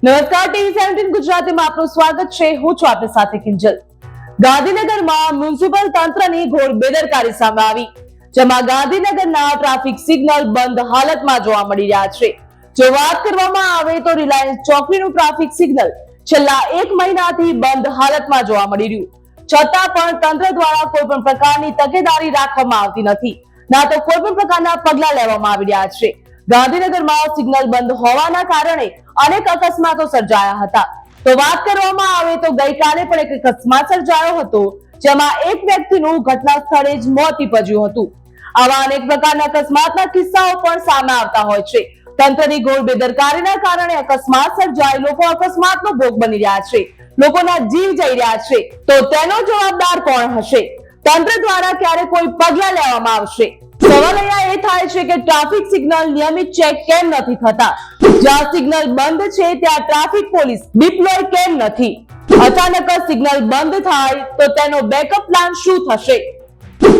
નમસ્કાર, ટીવી 17 ગુજરાતીમાં આપનું સ્વાગત છે. હું છું આપની સાથે કિંજલ. ગાંધીનગરમાં મ્યુનિસિપલ તંત્રની ઘોર બેદરકારી સામે આવી, જેમાં ગાંધીનગરના ટ્રાફિક સિગ્નલ બંધ હાલતમાં જોવા મળી રહ્યા છે. જો વાત કરવામાં આવે તો રિલાયન્સ ચોકડીનું ટ્રાફિક સિગ્નલ છેલ્લા 1 મહિનાથી બંધ હાલતમાં જોવા મળી રહ્યું, છતાં પણ તંત્ર દ્વારા કોઈ પણ પ્રકારની તકેદારી રાખવામાં આવતી નથી, ના તો કોઈ પણ પ્રકારના પગલા લેવામાં આવી રહ્યા છે. ગાંધીનગરમાં સિગ્નલ બંધ હોવાના કારણે અનેક અકસ્માતો સર્જાયા હતા. તો વાત કરવામાં આવે તો ગઈકાલે પણ એક અકસ્માત સર્જાયો હતો, જેમાં એક વ્યક્તિનું ઘટના સ્થળે જ મોત નીપજ્યું હતું. આવા અનેક પ્રકારના અકસ્માતના કિસ્સાઓ પણ સામે આવતા હોય છે. તંત્રની ઘોર બેદરકારીના કારણે અકસ્માત સર્જાય, લોકો અકસ્માતનો ભોગ બની રહ્યા છે, લોકોના જીવ જઈ રહ્યા છે. તો તેનો જવાબદાર કોણ હશે? તંત્ર દ્વારા ક્યારે કોઈ પગલા લેવામાં આવશે? સવાલ અહીંયા એ થાય છે કે ટ્રાફિક સિગ્નલ નિયમિત ચેક કેમ નથી થતા? જ્યાં સિગ્નલ બંધ છે ત્યાં ટ્રાફિક પોલીસ ડિપ્લોય કેમ નથી? અચાનક જ સિગ્નલ બંધ થાય તો તેનો બેકઅપ પ્લાન શું થશે?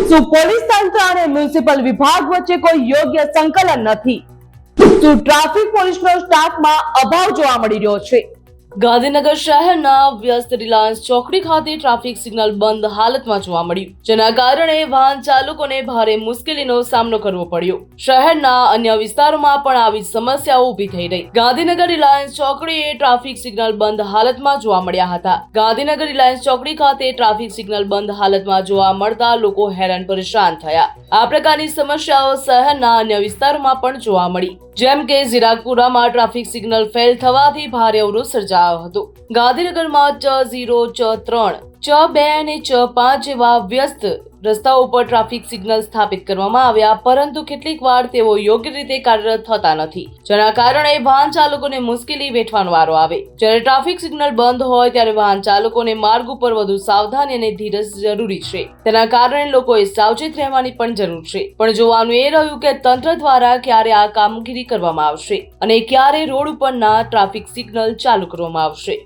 શું પોલીસ તંત્ર અને મ્યુનિસિપલ વિભાગ વચ્ચે કોઈ યોગ્ય સંકલન નથી? શું ટ્રાફિક પોલીસનો સ્ટાફમાં અભાવ જોવા મળી રહ્યો છે? ગાંધીનગર શહેરના વ્યસ્ત રિલાયન્સ ચોકડી ખાતે ટ્રાફિક સિગ્નલ બંધ હાલતમાં જોવા મળ્યું, જેના કારણે વાહન ચાલકોને ભારે મુશ્કેલીનો સામનો કરવો પડ્યો. શહેરના અન્ય વિસ્તારોમાં પણ આવી સમસ્યાઓ ઊભી થઈ રહી. ગાંધીનગર રિલાયન્સ ચોકડીએ ટ્રાફિક સિગ્નલ બંધ હાલતમાં જોવા મળ્યા હતા. ગાંધીનગર રિલાયન્સ ચોકડી ખાતે ટ્રાફિક સિગ્નલ બંધ હાલતમાં જોવા મળતા લોકો હેરાન પરેશાન થયા. આ પ્રકારની સમસ્યાઓ શહેરના અન્ય વિસ્તારોમાં પણ જોવા મળી, જેમ કે ઝીરાકપુરામાં ટ્રાફિક સિગ્નલ ફેલ થવાથી ભારે અવરોધ સર્જાયો હતો. ગાંધીનગરમાં C0, C3, C2 અને C5 જેવા વ્યસ્ત રસ્તાઓ પર ટ્રાફિક સિગ્નલ સ્થાપિત કરવામાં આવ્યા, પરંતુ કેટલીક વાર તેઓ યોગ્ય રીતે કાર્યરત થતા નથી, જેના કારણે વાહન ચાલકોને મુશ્કેલી વેઠવાનો વારો આવે. જ્યારે ટ્રાફિક સિગ્નલ બંધ હોય ત્યારે વાહન ચાલકોને માર્ગ ઉપર વધુ સાવધાની અને ધીરજ જરૂરી છે. તેના કારણે લોકોએ સાવચેત રહેવાની પણ જરૂર છે. પણ જોવાનું એ રહ્યું કે તંત્ર દ્વારા ક્યારે આ કામગીરી કરવામાં આવશે અને ક્યારે રોડ ઉપરના ટ્રાફિક સિગ્નલ ચાલુ કરવામાં આવશે.